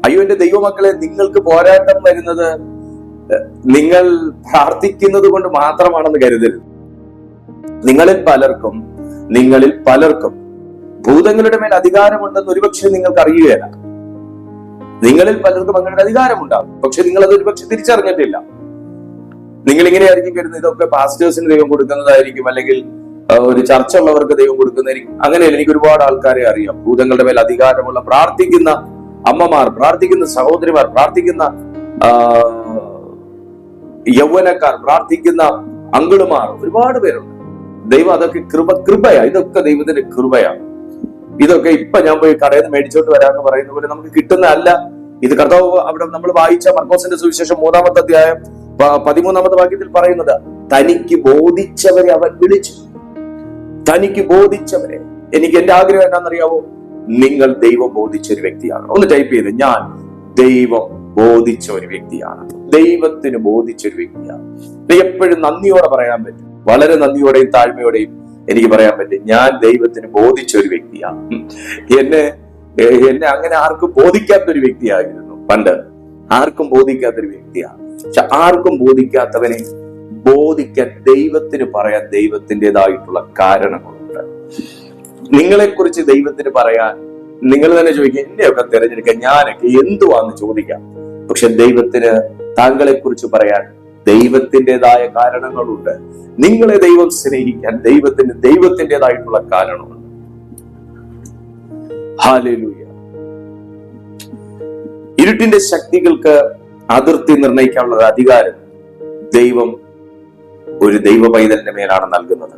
അയ്യോ എന്റെ ദൈവമക്കളെ, നിങ്ങൾക്ക് പോരാട്ടം വരുന്നത് നിങ്ങൾ പ്രാർത്ഥിക്കുന്നത് കൊണ്ട് മാത്രമാണെന്ന് കരുതരുത്. നിങ്ങളിൽ പലർക്കും ഭൂതങ്ങളുടെ മേൽ അധികാരമുണ്ടെന്ന് ഒരുപക്ഷെ നിങ്ങൾക്ക് അറിയുകയില്ല. നിങ്ങളിൽ പലർക്കും അങ്ങനെ ഒരു അധികാരമുണ്ടാകും, പക്ഷെ നിങ്ങൾ അത് ഒരുപക്ഷെ തിരിച്ചറിഞ്ഞിട്ടില്ല. നിങ്ങൾ ഇങ്ങനെയായിരിക്കും കരുതുന്നത്, ഇതൊക്കെ പാസ്റ്റേഴ്സിന് ദൈവം കൊടുക്കുന്നതായിരിക്കും, അല്ലെങ്കിൽ ഒരു ചർച്ച ഉള്ളവർക്ക് ദൈവം കൊടുക്കുന്നതായിരിക്കും. അങ്ങനെയല്ല. എനിക്ക് ഒരുപാട് ആൾക്കാരെ അറിയാം, ഭൂതങ്ങളുടെ മേൽ അധികാരമുള്ള, പ്രാർത്ഥിക്കുന്ന അമ്മമാർ, പ്രാർത്ഥിക്കുന്ന സഹോദരിമാർ, പ്രാർത്ഥിക്കുന്ന യൗവനക്കാർ, പ്രാർത്ഥിക്കുന്ന അങ്കിളുമാർ, ഒരുപാട് പേരുണ്ട്. ദൈവം അതൊക്കെ കൃപയാ. ഇതൊക്കെ ദൈവത്തിന്റെ കൃപയാണ്. ഇതൊക്കെ ഇപ്പൊ ഞാൻ പോയി കടയിൽ നിന്ന് മേടിച്ചോണ്ട് വരാന്ന് പറയുന്ന പോലെ നമുക്ക് കിട്ടുന്നതല്ല. ഇത് കർത്താവ് അവിടെ നമ്മൾ വായിച്ച മർക്കോസിന്റെ സുവിശേഷം 3-ാമത്തെ അധ്യായം 13-ാമത്തെ വാക്യത്തിൽ പറയുന്നത്, തനിക്ക് ബോധിച്ചവരെ അവൻ വിളിച്ചു. തനിക്ക് ബോധിച്ചവരെ. എനിക്ക് എന്റെ ആഗ്രഹം എന്താണെന്നറിയാവോ? നിങ്ങൾ ദൈവം ബോധിച്ച ഒരു വ്യക്തിയാണ്. ഒന്ന് ടൈപ്പ് ചെയ്ത്, ഞാൻ ദൈവം ബോധിച്ച ഒരു വ്യക്തിയാണ്. ദൈവത്തിന് ബോധിച്ച ഒരു വ്യക്തിയാണ്. എപ്പോഴും നന്ദിയോടെ പറയാൻ പറ്റും. വളരെ നന്ദിയോടെയും താഴ്മയോടെയും എനിക്ക് പറയാൻ പറ്റും, ഞാൻ ദൈവത്തിന് ബോധിച്ച ഒരു വ്യക്തിയാണ്. എന്നെ അങ്ങനെ ആർക്കും ബോധിക്കാത്തൊരു വ്യക്തിയായിരുന്നു പണ്ട്. ആർക്കും ബോധിക്കാത്തൊരു വ്യക്തിയാണ്. പക്ഷെ ആർക്കും ബോധിക്കാത്തവനെ ബോധിക്കാൻ ദൈവത്തിന് പറയാൻ ദൈവത്തിൻ്റെതായിട്ടുള്ള കാരണങ്ങളുണ്ട്. നിങ്ങളെക്കുറിച്ച് ദൈവത്തിന് പറയാൻ നിങ്ങൾ തന്നെ ചോദിക്കുക, എന്നെയൊക്കെ തിരഞ്ഞെടുക്കാൻ ഞാനൊക്കെ എന്തുവാന്ന് ചോദിക്കാം. പക്ഷെ ദൈവത്തിന് താങ്കളെ കുറിച്ച് പറയാൻ ദൈവത്തിൻ്റെതായ കാരണങ്ങളുണ്ട്. നിങ്ങളെ ദൈവം സ്നേഹിക്കാൻ ദൈവത്തിൻ്റെതായിട്ടുള്ള കാരണമുണ്ട്. ഹല്ലേലൂയ. ഇരുട്ടിന്റെ ശക്തികൾക്ക് അതിർത്തി നിർണയിക്കാനുള്ള അധികാരം ദൈവം ഒരു ദൈവ പൈതലിന്റെ മേലാണ് നൽകുന്നത്.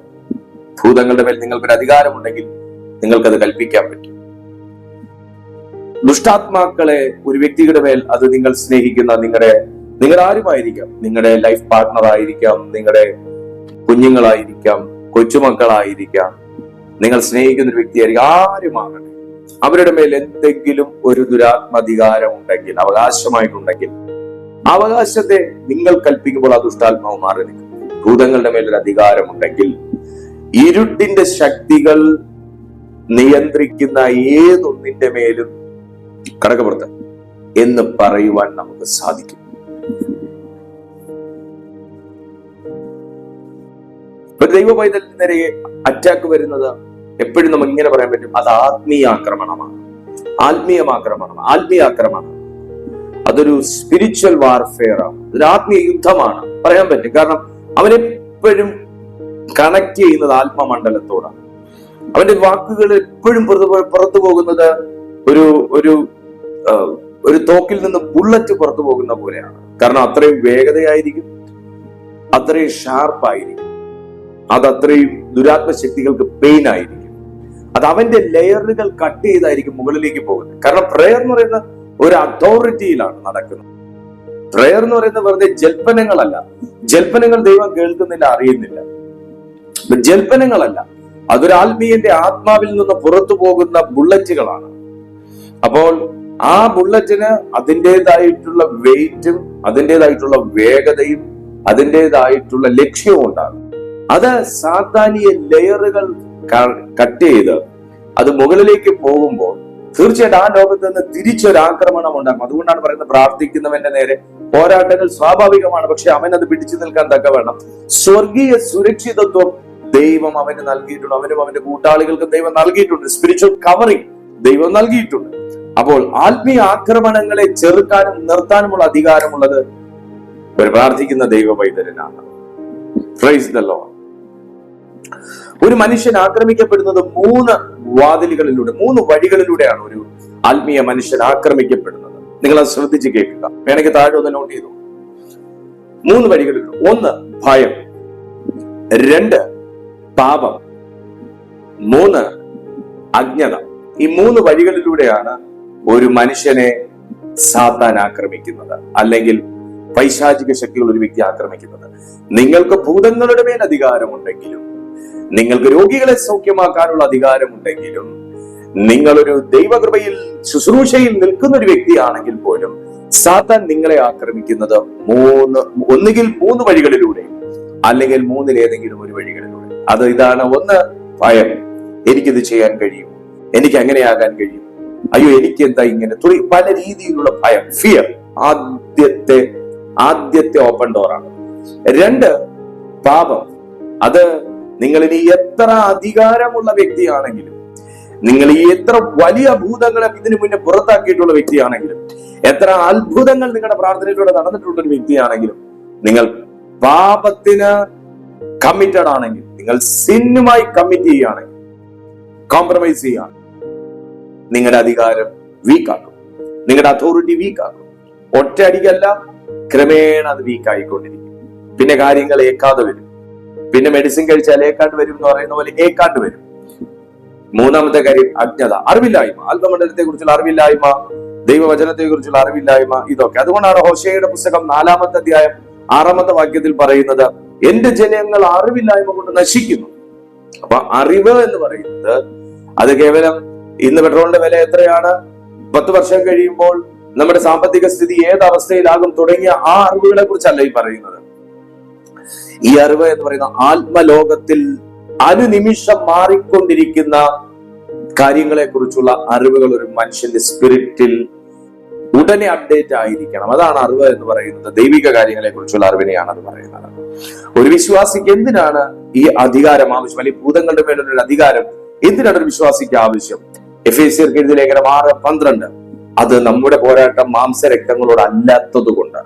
ഭൂതങ്ങളുടെ മേൽ നിങ്ങൾക്കൊരു അധികാരമുണ്ടെങ്കിൽ നിങ്ങൾക്കത് കൽപ്പിക്കാൻ പറ്റും. ദുഷ്ടാത്മാക്കളെ ഒരു വ്യക്തിയുടെ മേൽ, അത് നിങ്ങൾ സ്നേഹിക്കുന്ന നിങ്ങൾ ആരുമായിരിക്കാം, നിങ്ങളുടെ ലൈഫ് പാർട്ട്ണർ ആയിരിക്കാം, നിങ്ങളുടെ കുഞ്ഞുങ്ങളായിരിക്കാം, കൊച്ചുമക്കളായിരിക്കാം, നിങ്ങൾ സ്നേഹിക്കുന്ന ഒരു വ്യക്തിയായിരിക്കും, ആരുമാകട്ടെ, അവരുടെ മേൽ എന്തെങ്കിലും ഒരു ദുരാത്മാധികാരം ഉണ്ടെങ്കിൽ, അവകാശമായിട്ടുണ്ടെങ്കിൽ, അവകാശത്തെ നിങ്ങൾ കൽപ്പിക്കുമ്പോൾ ആ ദുഷ്ടാത്മാവ് മാറി നിൽക്കും. ഭൂതങ്ങളുടെ മേലൊരു അധികാരമുണ്ടെങ്കിൽ, ഇരുട്ടിന്റെ ശക്തികൾ നിയന്ത്രിക്കുന്ന ഏതൊന്നിന്റെ മേലും കടകപുറത്ത് എന്ന് പറയുവാൻ നമുക്ക് സാധിക്കും. ഒരു ദൈവ പൈതലിന് നേരെ അറ്റാക്ക് വരുന്നത് എപ്പോഴും നമുക്ക് ഇങ്ങനെ പറയാൻ പറ്റും, അത് ആത്മീയാക്രമണമാണ്. ആത്മീയാക്രമണം അതൊരു സ്പിരിച്വൽ വാർഫെയർ ആണ്, അതൊരു ആത്മീയ യുദ്ധമാണ് പറയാൻ പറ്റും. കാരണം അവനെപ്പോഴും കണക്ട് ചെയ്യുന്നത് ആത്മമണ്ഡലത്തോടാണ്. അവന്റെ വാക്കുകൾ എപ്പോഴും പുറത്തു പോകുന്നത് ഒരു ഒരു ഒരു തോക്കിൽ നിന്ന് ബുള്ളറ്റ് പുറത്തു പോകുന്ന പോലെയാണ്. കാരണം അത്രയും വേഗതയായിരിക്കും, അത്രയും ഷാർപ്പായിരിക്കും, അത് അത്രയും ദുരാത്മശക്തികൾക്ക് പെയിൻ ആയിരിക്കും. അത് അവന്റെ ലെയറുകൾ കട്ട് ചെയ്തായിരിക്കും മുകളിലേക്ക് പോകുന്നത്. കാരണം പ്രേയർ എന്ന് പറയുന്ന ഒരു അതോറിറ്റിയിലാണ് നടക്കുന്നത്. പ്രേയർ എന്ന് പറയുന്നത് വെറുതെ ജൽപ്പനങ്ങളല്ല. ജൽപ്പനങ്ങൾ ദൈവം കേൾക്കുന്നില്ല, അറിയുന്നില്ല. ജൽപ്പനങ്ങളല്ല, അതൊരു ആത്മീയന്റെ ആത്മാവിൽ നിന്ന് പുറത്തു പോകുന്ന ബുള്ളറ്റുകളാണ്. അപ്പോൾ ആ ബുള്ളറ്റിന് അതിൻ്റെതായിട്ടുള്ള വെയിറ്റും അതിൻ്റെതായിട്ടുള്ള വേഗതയും അതിൻ്റെതായിട്ടുള്ള ലക്ഷ്യവും ഉണ്ടാകും. അത് സാധാരണ ലെയറുകൾ കട്ട് ചെയ്ത് അത് മുകളിലേക്ക് പോകുമ്പോൾ തീർച്ചയായിട്ടും ആ ലോകത്ത് നിന്ന് തിരിച്ചൊരാക്രമണം ഉണ്ടാകും. അതുകൊണ്ടാണ് പറയുന്നത്, പ്രാർത്ഥിക്കുന്നവന്റെ നേരെ പോരാട്ടങ്ങൾ സ്വാഭാവികമാണ്, പക്ഷെ അവൻ അത് പിടിച്ചു നിൽക്കാൻ തക്കവണ്ണം സ്വർഗീയ സുരക്ഷിതത്വം ദൈവം അവന് നൽകിയിട്ടുണ്ട്. അവനും അവന്റെ കൂട്ടാളികൾക്കും ദൈവം നൽകിയിട്ടുണ്ട്. സ്പിരിച്വൽ കവറിംഗ് ദൈവം നൽകിയിട്ടുണ്ട്. അപ്പോൾ ആത്മീയ ആക്രമണങ്ങളെ ചെറുക്കാനും നിർത്താനുമുള്ള അധികാരമുള്ളത് ഒരു പ്രാർത്ഥിക്കുന്ന ദൈവ പൈതലിനാണ്. Praise the Lord. ഒരു മനുഷ്യൻ ആക്രമിക്കപ്പെടുന്നത് 3 വാതിലുകളിലൂടെ, 3 വഴികളിലൂടെയാണ് ഒരു ആത്മീയ മനുഷ്യൻ ആക്രമിക്കപ്പെടുന്നത്. നിങ്ങൾ അത് ശ്രദ്ധിച്ച് കേൾക്കുക. വേണമെങ്കിൽ താഴെ ഒന്ന് നോട്ട് ചെയ്തു. 3 വഴികളിലൂടെ. 1 ഭയം, 2 പാപം, 3 അജ്ഞത. ഈ 3 വഴികളിലൂടെയാണ് ഒരു മനുഷ്യനെ സാത്താൻ ആക്രമിക്കുന്നത്, അല്ലെങ്കിൽ പൈശാചിക ശക്തികൾ ഒരു വ്യക്തി ആക്രമിക്കുന്നത്. നിങ്ങൾക്ക് ഭൂതങ്ങളുടെ മേൽ അധികാരമുണ്ടെങ്കിലും, നിങ്ങൾക്ക് രോഗികളെ സൗഖ്യമാക്കാനുള്ള അധികാരമുണ്ടെങ്കിലും, നിങ്ങളൊരു ദൈവകൃപയിൽ ശുശ്രൂഷയിൽ നിൽക്കുന്ന ഒരു വ്യക്തിയാണെങ്കിൽ പോലും സാത്താൻ നിങ്ങളെ ആക്രമിക്കുന്നത് ഒന്നുകിൽ 3 വഴികളിലൂടെ, അല്ലെങ്കിൽ 3-ലേതെങ്കിലും ഒരു വഴികളിലൂടെ. അത് ഇതാണ്. 1 ഭയം, എനിക്കിത് ചെയ്യാൻ കഴിയും, എനിക്ക് അങ്ങനെയാകാൻ കഴിയും, അയ്യോ എനിക്ക് എന്താ ഇങ്ങനെ, പല രീതിയിലുള്ള ഭയം, ഫിയർ. ആദ്യത്തെ ഓപ്പൺ ഡോറാണ്. 2 പാപം. അത് നിങ്ങൾ ഇനി എത്ര അധികാരമുള്ള വ്യക്തിയാണെങ്കിലും, നിങ്ങൾ ഈ എത്ര വലിയ ഭൂതങ്ങളെ ഇതിനു മുന്നേ പുറത്താക്കിയിട്ടുള്ള വ്യക്തിയാണെങ്കിലും, എത്ര അത്ഭുതങ്ങൾ നിങ്ങളുടെ പ്രാർത്ഥനയിലൂടെ നടന്നിട്ടുള്ള ഒരു വ്യക്തിയാണെങ്കിലും, നിങ്ങൾ പാപത്തിന് കമ്മിറ്റഡ് ആണെങ്കിൽ, നിങ്ങൾ സിന്നുമായി കമ്മിറ്റ് ചെയ്യുകയാണെങ്കിൽ, കോംപ്രമൈസ് ചെയ്യുകയാണ്, നിങ്ങളുടെ അധികാരം വീക്കാക്കും, നിങ്ങളുടെ അതോറിറ്റി വീക്കാക്കും. ഒറ്റയടിക്കല്ല, ക്രമേണ അത് വീക്കായിക്കൊണ്ടിരിക്കും. പിന്നെ കാര്യങ്ങൾ ഏക്കാതെ വരും. പിന്നെ മെഡിസിൻ കഴിച്ചാൽ ഏക്കാണ്ട് വരും എന്ന് പറയുന്ന പോലെ ഏക്കാണ്ട് വരും. 3-ാമത്തെ കാര്യം അജ്ഞത, അറിവില്ലായ്മ. ആത്മമണ്ഡലത്തെ കുറിച്ചുള്ള അറിവില്ലായ്മ, ദൈവവചനത്തെ കുറിച്ചുള്ള അറിവില്ലായ്മ, ഇതൊക്കെ. അതുകൊണ്ടാണ് ഹോശേയുടെ പുസ്തകം 4-ാമത്തെ അധ്യായം 6-ാമത്തെ വാക്യത്തിൽ പറയുന്നത്, എന്റെ ജനങ്ങൾ അറിവില്ലായ്മ കൊണ്ട് നശിക്കുന്നു. അപ്പൊ അറിവ് എന്ന് പറയുന്നത് അത് കേവലം ഇന്ന് പെട്രോളിന്റെ വില എത്രയാണ്, 10 വർഷം കഴിയുമ്പോൾ നമ്മുടെ സാമ്പത്തിക സ്ഥിതി ഏത് അവസ്ഥയിലാകും തുടങ്ങിയ ആ അറിവുകളെ കുറിച്ചല്ല ഈ പറയുന്നത്. ഈ അറിവ് എന്ന് പറയുന്ന ആത്മലോകത്തിൽ അനുനിമിഷം മാറിക്കൊണ്ടിരിക്കുന്ന കാര്യങ്ങളെ കുറിച്ചുള്ള അറിവുകൾ ഒരു മനുഷ്യന്റെ സ്പിരിറ്റിൽ ഉടനെ അപ്ഡേറ്റ് ആയിരിക്കണം. അതാണ് അറിവ് എന്ന് പറയുന്നത്. ദൈവിക കാര്യങ്ങളെ കുറിച്ചുള്ള അറിവിനെയാണ് അത് പറയുന്നത്. ഒരു വിശ്വാസിക്ക് എന്തിനാണ് ഈ അധികാരം ആവശ്യം, അല്ലെങ്കിൽ ഭൂതങ്ങളുടെ മേലുള്ള ഒരു അധികാരം എന്തിനാണ് ഒരു വിശ്വാസിക്ക് ആവശ്യം? എഫേസ്യർക്ക് എഴുതിയ ലേഖനം 6:12. അത് നമ്മുടെ പോരാട്ടം മാംസരക്തങ്ങളോട് അല്ലാത്തത് കൊണ്ട്.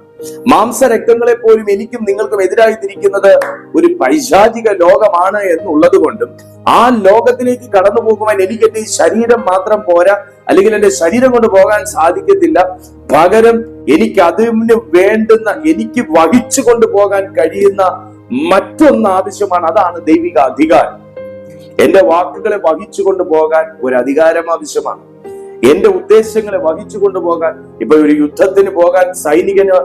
മാംസരക്തങ്ങളെ പോലും എനിക്കും നിങ്ങൾക്കും എതിരായി തിരിക്കുന്നത് ഒരു പൈശാചിക ലോകമാണ് എന്നുള്ളത് കൊണ്ടും, ആ ലോകത്തിലേക്ക് കടന്നു പോകുവാൻ എനിക്ക് എന്റെ ഈ ശരീരം മാത്രം പോരാ, അല്ലെങ്കിൽ എന്റെ ശരീരം കൊണ്ട് പോകാൻ സാധിക്കത്തില്ല. പകരം എനിക്ക് അതിന് വേണ്ടുന്ന, എനിക്ക് വഹിച്ചു കൊണ്ടുപോകാൻ കഴിയുന്ന മറ്റൊന്ന് ആവശ്യമാണ്. അതാണ് ദൈവിക അധികാരം. എന്റെ വാക്കുകളെ വഹിച്ചു കൊണ്ടുപോകാൻ ഒരു അധികാരം ആവശ്യമാണ്. എന്റെ ഉദ്ദേശങ്ങളെ വഹിച്ചു കൊണ്ടുപോകാൻ, ഇപ്പൊ ഒരു യുദ്ധത്തിന് പോകാൻ സൈനികന്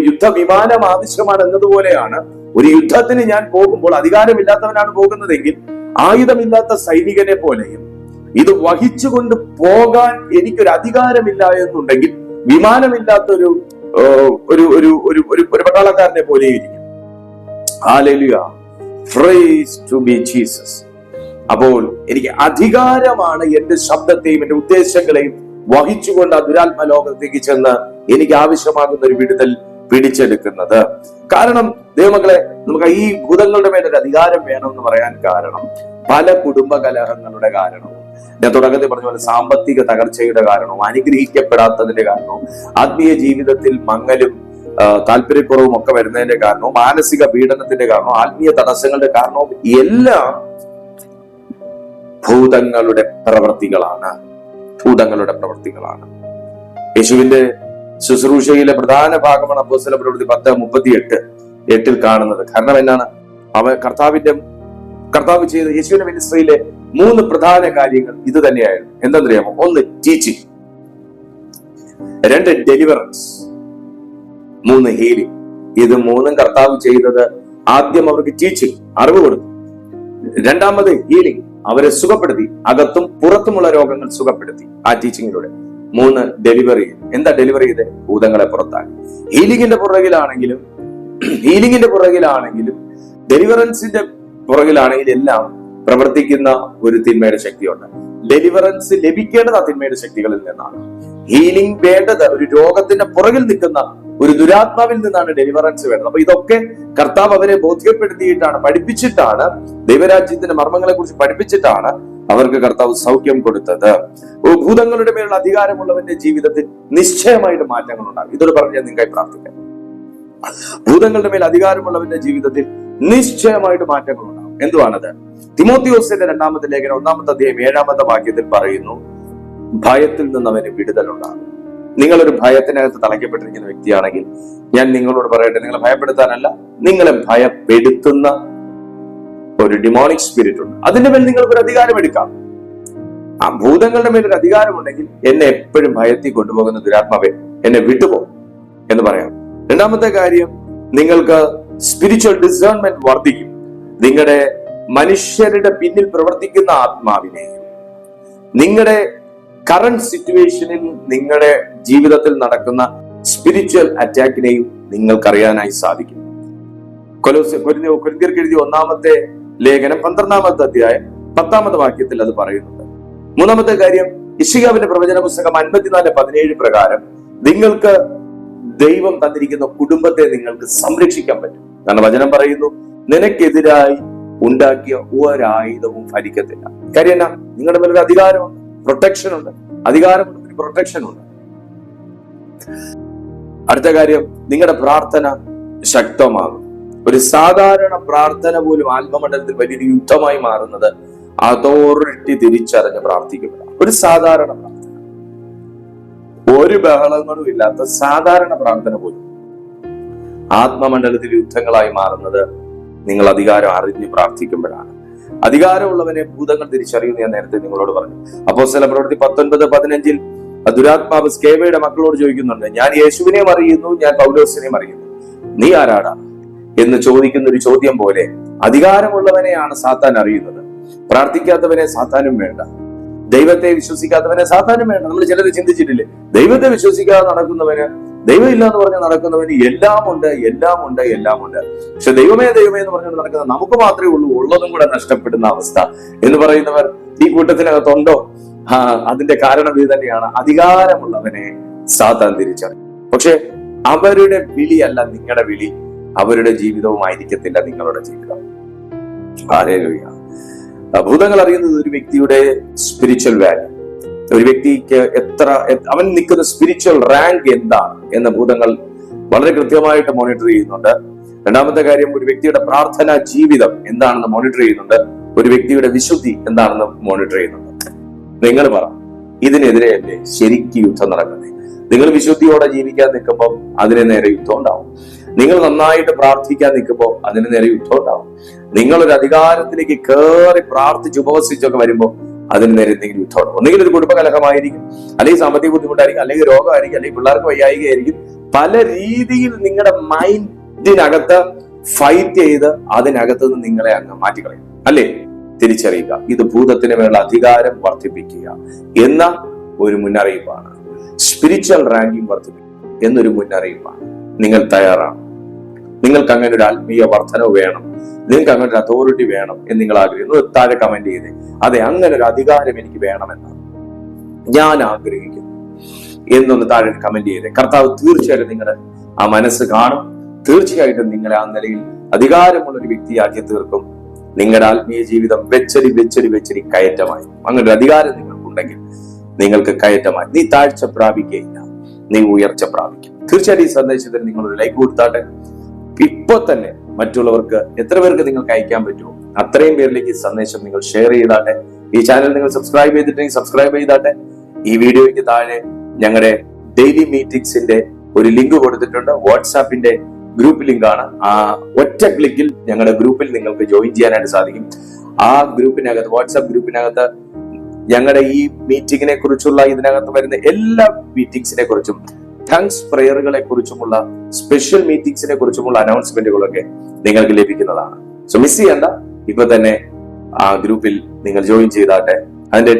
യുദ്ധവിമാനം ആവശ്യമാണ് എന്നതുപോലെയാണ്. ഒരു യുദ്ധത്തിന് ഞാൻ പോകുമ്പോൾ അധികാരമില്ലാത്തവനാണ് പോകുന്നതെങ്കിൽ, ആയുധമില്ലാത്ത സൈനികനെ പോലെയും ഇത് വഹിച്ചുകൊണ്ട് പോകാൻ എനിക്കൊരു അധികാരമില്ല എന്നുണ്ടെങ്കിൽ, വിമാനമില്ലാത്ത ഒരു പട്ടാളക്കാരനെ പോലെ ഇരിക്കും. Hallelujah, praise to be Jesus. അപ്പോൾ എനിക്ക് അധികാരമാണ് എന്റെ ശബ്ദത്തെയും എന്റെ ഉദ്ദേശങ്ങളെയും വഹിച്ചുകൊണ്ട് ആ ദുരാത്മ ലോകത്തേക്ക് ചെന്ന് എനിക്ക് ആവശ്യമാകുന്ന ഒരു വിടുതൽ പിടിച്ചെടുക്കുന്നത്. കാരണം ദൈവമക്കളെ, നമുക്ക് ഈ ഭൂതങ്ങളുടെ മേലൊരു അധികാരം വേണമെന്ന് പറയാൻ കാരണം പല കുടുംബ കലഹങ്ങളുടെ കാരണവും, ഞാൻ തുടക്കത്തിൽ പറഞ്ഞ പോലെ സാമ്പത്തിക തകർച്ചയുടെ കാരണവും, അനുഗ്രഹിക്കപ്പെടാത്തതിന്റെ കാരണവും, ആത്മീയ ജീവിതത്തിൽ മങ്ങലും താല്പര്യക്കുറവും ഒക്കെ വരുന്നതിന്റെ കാരണവും, മാനസിക പീഡനത്തിന്റെ കാരണവും, ആത്മീയ തടസ്സങ്ങളുടെ കാരണവും എല്ലാം ഭൂതങ്ങളുടെ പ്രവൃത്തികളാണ്. ഭൂതങ്ങളുടെ പ്രവൃത്തികളാണ്. യേശുവിന്റെ ശുശ്രൂഷയിലെ പ്രധാന ഭാഗമാണ് അപ്പോസ്തല പ്രവൃത്തി 10:38 കാണുന്നത്. കാരണം എന്നാണ്? കർത്താവ് ചെയ്ത യേശുവിന്റെ മിനിസ്ട്രിയിലെ 3 പ്രധാന കാര്യങ്ങൾ ഇത് തന്നെയായിരുന്നു. എന്തെന്നറിയാമോ? 1 ടീച്ചിങ്, 2 ഡെലിവറൻസ്, 3 ഹീലിംഗ്. ഇത് 3 കർത്താവ് ചെയ്തത് ആദ്യം അവർക്ക് ടീച്ചിങ്, അറിവ് കൊടുത്തു. രണ്ടാമത് ഹീലിംഗ്, അവരെ സുഖപ്പെടുത്തി, അകത്തും പുറത്തുമുള്ള രോഗങ്ങൾ സുഖപ്പെടുത്തി ആ ടീച്ചിങ്ങിലൂടെ. 3 ഡെലിവറി. എന്താ ഡെലിവറി ചെയ്ത്? ഭൂതങ്ങളെ പുറത്താക്കി. ഹീലിംഗിന്റെ പുറകിലാണെങ്കിലും ഡെലിവറൻസിന്റെ പുറകിലാണെങ്കിലും എല്ലാം പ്രവർത്തിക്കുന്ന ഒരു തിന്മയുടെ ശക്തിയുണ്ട്. ഡെലിവറൻസ് ലഭിക്കേണ്ടത് ആ തിന്മയുടെ ശക്തികളിൽ നിന്നാണ്. ഹീലിംഗ് വേണ്ടത് ഒരു രോഗത്തിന്റെ പുറകിൽ നിൽക്കുന്ന ഒരു ദുരാത്മാവിൽ നിന്നാണ് ഡെലിവറൻസ് വേണ്ടത്. അപ്പൊ ഇതൊക്കെ കർത്താവ് അവരെ ബോധ്യപ്പെടുത്തിയിട്ടാണ്, പഠിപ്പിച്ചിട്ടാണ്, ദൈവരാജ്യത്തിന്റെ മർമ്മങ്ങളെ കുറിച്ച് പഠിപ്പിച്ചിട്ടാണ് അവർക്ക് കർത്താവ് സൗഖ്യം കൊടുത്തത്. ഭൂതങ്ങളുടെ മേലുള്ള അധികാരമുള്ളവന്റെ ജീവിതത്തിൽ നിശ്ചയമായിട്ട് മാറ്റങ്ങൾ ഉണ്ടാകും. ഇതൊരു പറഞ്ഞാൽ നിങ്ങൾക്കായി പ്രാർത്ഥിക്കാം. ഭൂതങ്ങളുടെ മേൽ അധികാരമുള്ളവന്റെ ജീവിതത്തിൽ നിശ്ചയമായിട്ട് മാറ്റങ്ങൾ ഉണ്ടാകും. എന്തുവാണത്? തിമോത്തിയോസിന്റെ 2-ാമത്തെ ലേഖനം 1-ാമത്തെ അധ്യായം 7-ാമത്തെ വാക്യത്തിൽ പറയുന്നു, ഭയത്തിൽ നിന്ന് അവന് വിടുതലുണ്ടാകും. നിങ്ങളൊരു ഭയത്തിനകത്ത് തളയ്ക്കപ്പെട്ടിരിക്കുന്ന വ്യക്തിയാണെങ്കിൽ ഞാൻ നിങ്ങളോട് പറയട്ടെ, നിങ്ങളെ ഭയപ്പെടുത്താനല്ല, നിങ്ങളെ ഭയപ്പെടുത്തുന്ന ഒരു ഡിമോണിക് സ്പിരിറ്റ് ഉണ്ട്. അതിന്റെ മേൽ നിങ്ങൾക്ക് ഒരു അധികാരം എടുക്കാം. ആ ഭൂതങ്ങളുടെ മേലൊരു അധികാരം ഉണ്ടെങ്കിൽ എന്നെ എപ്പോഴും ഭയത്തിൽ കൊണ്ടുപോകുന്ന ദുരാത്മാവെ എന്നെ വിട്ടുപോകും എന്ന് പറയാം. 2-ാമത്തെ കാര്യം, നിങ്ങൾക്ക് സ്പിരിച്വൽ ഡിസേൺമെന്റ് വർദ്ധിക്കും. നിങ്ങളുടെ മനുഷ്യരുടെ പിന്നിൽ പ്രവർത്തിക്കുന്ന ആത്മാവിനെയും നിങ്ങളുടെ കറന്റ് സിറ്റുവേഷനിൽ നിങ്ങളുടെ ജീവിതത്തിൽ നടക്കുന്ന സ്പിരിച്വൽ അറ്റാക്കിനെയും നിങ്ങൾക്കറിയാനായി സാധിക്കും. കൊരിന്ത്യർക്ക് എഴുതിയ 1-ാമത്തെ ലേഖനം 12-ാമത്തെ അധ്യായം 10-ാമത്തെ വാക്യത്തിൽ അത് പറയുന്നുണ്ട്. 3-ാമത്തെ കാര്യം, യിശയ്യാവിന്റെ പ്രവചന പുസ്തകം 54:17 പ്രകാരം നിങ്ങൾക്ക് ദൈവം തന്നിരിക്കുന്ന കുടുംബത്തെ നിങ്ങൾക്ക് സംരക്ഷിക്കാൻ പറ്റും. കാരണം വചനം പറയുന്നു, നിനക്കെതിരായി ഉണ്ടാക്കിയ ഒരായുധവും ഫലിക്കത്തില്ല. കാര്യം എന്നാ? നിങ്ങളുടെ മേലൊരു അധികാരമുണ്ട്, പ്രൊട്ടക്ഷൻ ഉണ്ട്. അധികാരമുള്ളതിന് പ്രൊട്ടക്ഷൻ ഉണ്ട്. അടുത്ത കാര്യം, നിങ്ങളുടെ പ്രാർത്ഥന ശക്തമാകും. ഒരു സാധാരണ പ്രാർത്ഥന പോലും ആത്മമണ്ഡലത്തിൽ വലിയൊരു യുദ്ധമായി മാറുന്നത് അതോറിറ്റി തിരിച്ചറിഞ്ഞ് പ്രാർത്ഥിക്കുമ്പോഴാണ്. ഒരു സാധാരണ പ്രാർത്ഥന, ഒരു ബഹളങ്ങളും ഇല്ലാത്ത സാധാരണ പ്രാർത്ഥന പോലും ആത്മമണ്ഡലത്തിൽ യുദ്ധങ്ങളായി മാറുന്നത് നിങ്ങൾ അധികാരം അറിഞ്ഞ് പ്രാർത്ഥിക്കുമ്പോഴാണ്. അധികാരമുള്ളവനെ ഭൂതങ്ങൾ തിരിച്ചറിയുന്നു. ഞാൻ നേരത്തെ നിങ്ങളോട് പറഞ്ഞു. അപ്പോസ്തല പ്രവൃത്തി 19:15 ദുരാത്മാവ് സ്കേവയുടെ മക്കളോട് ചോദിക്കുന്നുണ്ട്, ഞാൻ യേശുവിനെയും അറിയുന്നു, ഞാൻ പൗലോസിനെയും അറിയുന്നു, നീ ആരാടാ എന്ന് ചോദിക്കുന്ന ഒരു ചോദ്യം പോലെ അധികാരമുള്ളവനെയാണ് സാത്താൻ അറിയുന്നത്. പ്രാർത്ഥിക്കാത്തവനെ സാത്താനും വേണ്ട, ദൈവത്തെ വിശ്വസിക്കാത്തവനെ സാത്താനും വേണ്ട. നമ്മൾ ചിലത് ചിന്തിച്ചിട്ടില്ലേ? ദൈവത്തെ വിശ്വസിക്കാതെ നടക്കുന്നവന്, ദൈവം ഇല്ല എന്ന് പറഞ്ഞ് നടക്കുന്നവന് എല്ലാം ഉണ്ട്. പക്ഷെ ദൈവമേ എന്ന് പറഞ്ഞുകൊണ്ട് നടക്കുന്ന നമുക്ക് മാത്രമേ ഉള്ളൂ ഉള്ളതും കൂടെ നഷ്ടപ്പെടുന്ന അവസ്ഥ എന്ന് പറയുന്നവർ ഈ കൂട്ടത്തിനകത്തുണ്ടോ? അതിന്റെ കാരണം ഇത് തന്നെയാണ്. അധികാരമുള്ളവനെ സാത്താൻ തിരിച്ചറിയും. പക്ഷെ അവരുടെ വിളിയല്ല നിങ്ങളുടെ വിളി, അവരുടെ ജീവിതവും ആയിരിക്കത്തില്ല നിങ്ങളുടെ ജീവിതം. ഹല്ലേലൂയ. ഭൂതങ്ങൾ അറിയുന്നത് ഒരു വ്യക്തിയുടെ സ്പിരിച്വൽ വാല്യൂ, ഒരു വ്യക്തിക്ക് അവൻ നിൽക്കുന്ന സ്പിരിച്വൽ റാങ്ക് എന്താണ് എന്ന് ഭൂതങ്ങൾ വളരെ കൃത്യമായിട്ട് മോണിറ്റർ ചെയ്യുന്നുണ്ട്. 2-ാമത്തെ കാര്യം, ഒരു വ്യക്തിയുടെ പ്രാർത്ഥനാ ജീവിതം എന്താണെന്ന് മോണിറ്റർ ചെയ്യുന്നുണ്ട്. ഒരു വ്യക്തിയുടെ വിശുദ്ധി എന്താണെന്ന് മോണിറ്റർ ചെയ്യുന്നുണ്ട്. നിങ്ങൾ പറ, ഇതിനെതിരെയല്ലേ ശരിക്കും യുദ്ധം നടക്കുന്നത്? നിങ്ങൾ വിശുദ്ധിയോടെ ജീവിക്കാൻ നിൽക്കുമ്പോൾ അതിന് നേരെ യുദ്ധം ഉണ്ടാവും. നിങ്ങൾ നന്നായിട്ട് പ്രാർത്ഥിക്കാൻ നിൽക്കുമ്പോൾ അതിന് നേരെ യുദ്ധം ഉണ്ടാവും. നിങ്ങളൊരു അധികാരത്തിലേക്ക് കയറി പ്രാർത്ഥിച്ച് ഉപവസിച്ചൊക്കെ വരുമ്പോൾ അതിന് നേരെ എന്തെങ്കിലും യുദ്ധം ഉണ്ടാവും. ഒന്നുകിൽ ഒരു കുടുംബകലഹമായിരിക്കും, അല്ലെങ്കിൽ സാമ്പത്തിക ബുദ്ധിമുട്ടായിരിക്കും, അല്ലെങ്കിൽ രോഗമായിരിക്കും, അല്ലെങ്കിൽ പിള്ളേർക്ക് വയ്യായികയായിരിക്കും. പല രീതിയിൽ നിങ്ങളുടെ മൈൻഡിനകത്ത് ഫൈറ്റ് ചെയ്ത് അതിനകത്ത് നിന്ന് നിങ്ങളെ അങ്ങ് മാറ്റിക്കളയും. അല്ലേ? തിരിച്ചറിയുക, ഇത് ഭൂതത്തിന് മേലുള്ള അധികാരം വർദ്ധിപ്പിക്കുക എന്ന ഒരു മുന്നറിയിപ്പാണ്. സ്പിരിച്വൽ റാങ്കിങ് വർദ്ധിപ്പിക്കുക എന്നൊരു മുന്നറിയിപ്പാണ്. നിങ്ങൾ തയ്യാറാണ്? നിങ്ങൾക്ക് അങ്ങനെ ഒരു ആത്മീയ വർധനവ് വേണം, നിങ്ങൾക്ക് അങ്ങനെ ഒരു അതോറിറ്റി വേണം എന്ന് നിങ്ങൾ ആഗ്രഹിക്കുന്നു, താഴെ കമന്റ് ചെയ്തേ. അതെ, അങ്ങനെ ഒരു അധികാരം എനിക്ക് വേണമെന്ന് ഞാൻ ആഗ്രഹിക്കുന്നു. എന്നൊന്ന് താഴെ കമന്റ് ചെയ്തേ. കർത്താവ് തീർച്ചയായിട്ടും നിങ്ങളുടെ ആ മനസ്സ് കാണും. തീർച്ചയായിട്ടും നിങ്ങളെ ആ നിലയിൽ അധികാരമുള്ള ഒരു വ്യക്തിയാക്കി തീർക്കും. നിങ്ങളുടെ ആത്മീയ ജീവിതം വെച്ചടി കയറ്റമായി. അങ്ങനെ ഒരു അധികാരം നിങ്ങൾക്കുണ്ടെങ്കിൽ നിങ്ങൾക്ക് കയറ്റമായി. നീ താഴ്ച പ്രാപിക്കുകയില്ല, നീ ഉയർച്ച പ്രാപിക്കും. തീർച്ചയായിട്ടും ഈ സന്ദേശത്തിന് നിങ്ങളൊരു ലൈക്ക് കൊടുത്താട്ടെ. ഇപ്പൊ തന്നെ മറ്റുള്ളവർക്ക് എത്ര പേർക്ക് നിങ്ങൾക്ക് അയക്കാൻ പറ്റുമോ അത്രയും പേരിലേക്ക് ഈ സന്ദേശം നിങ്ങൾ ഷെയർ ചെയ്താട്ടെ. ഈ ചാനൽ നിങ്ങൾ സബ്സ്ക്രൈബ് ചെയ്തിട്ടുണ്ടെങ്കിൽ സബ്സ്ക്രൈബ് ചെയ്താട്ടെ. ഈ വീഡിയോയ്ക്ക് താഴെ ഞങ്ങളുടെ ഡെയിലി മീറ്റിംഗ്സിന്റെ ഒരു ലിങ്ക് കൊടുത്തിട്ടുണ്ട്. വാട്സാപ്പിന്റെ ഗ്രൂപ്പ് ലിങ്ക് ആണ്. ആ ഒറ്റ ക്ലിക്കിൽ ഞങ്ങളുടെ ഗ്രൂപ്പിൽ നിങ്ങൾക്ക് ജോയിൻ ചെയ്യാനായിട്ട് സാധിക്കും. ആ ഗ്രൂപ്പിനകത്ത്, വാട്സാപ്പ് ഗ്രൂപ്പിനകത്ത് ഞങ്ങളുടെ ഈ മീറ്റിങ്ങിനെ കുറിച്ചുള്ള, ഇതിനകത്ത് വരുന്ന എല്ലാ മീറ്റിംഗ്സിനെ കുറിച്ചും, താങ്ക്സ് പ്രയറുകളെ കുറിച്ചുമുള്ള, സ്പെഷ്യൽ മീറ്റിംഗ്സിനെ കുറിച്ചുമുള്ള അനൗൺസ്മെന്റുകളൊക്കെ നിങ്ങൾക്ക് ലഭിക്കുന്നതാണ്. സോ മിസ് ചെയ്യണ്ട, ഇപ്പൊ തന്നെ ആ ഗ്രൂപ്പിൽ നിങ്ങൾ ജോയിൻ ചെയ്താട്ടെ. അതിന്റെ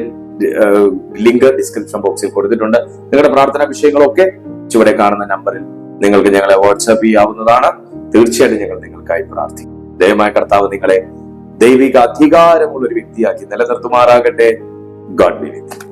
ലിങ്ക് ഡിസ്ക്രിപ്ഷൻ ബോക്സിൽ കൊടുത്തിട്ടുണ്ട്. നിങ്ങളുടെ പ്രാർത്ഥനാ വിഷയങ്ങളൊക്കെ ചുവടെ കാണുന്ന നമ്പറിൽ നിങ്ങൾക്ക് ഞങ്ങളെ വാട്സാപ്പ് ചെയ്യാവുന്നതാണ്. തീർച്ചയായിട്ടും ഞങ്ങൾ നിങ്ങൾക്കായി പ്രാർത്ഥിക്കും. ദയമായ കർത്താവ് നിങ്ങളെ ദൈവിക അധികാരമുള്ള ഒരു വ്യക്തിയാക്കി നിലനിർത്തുമാറാകട്ടെ. God be with U.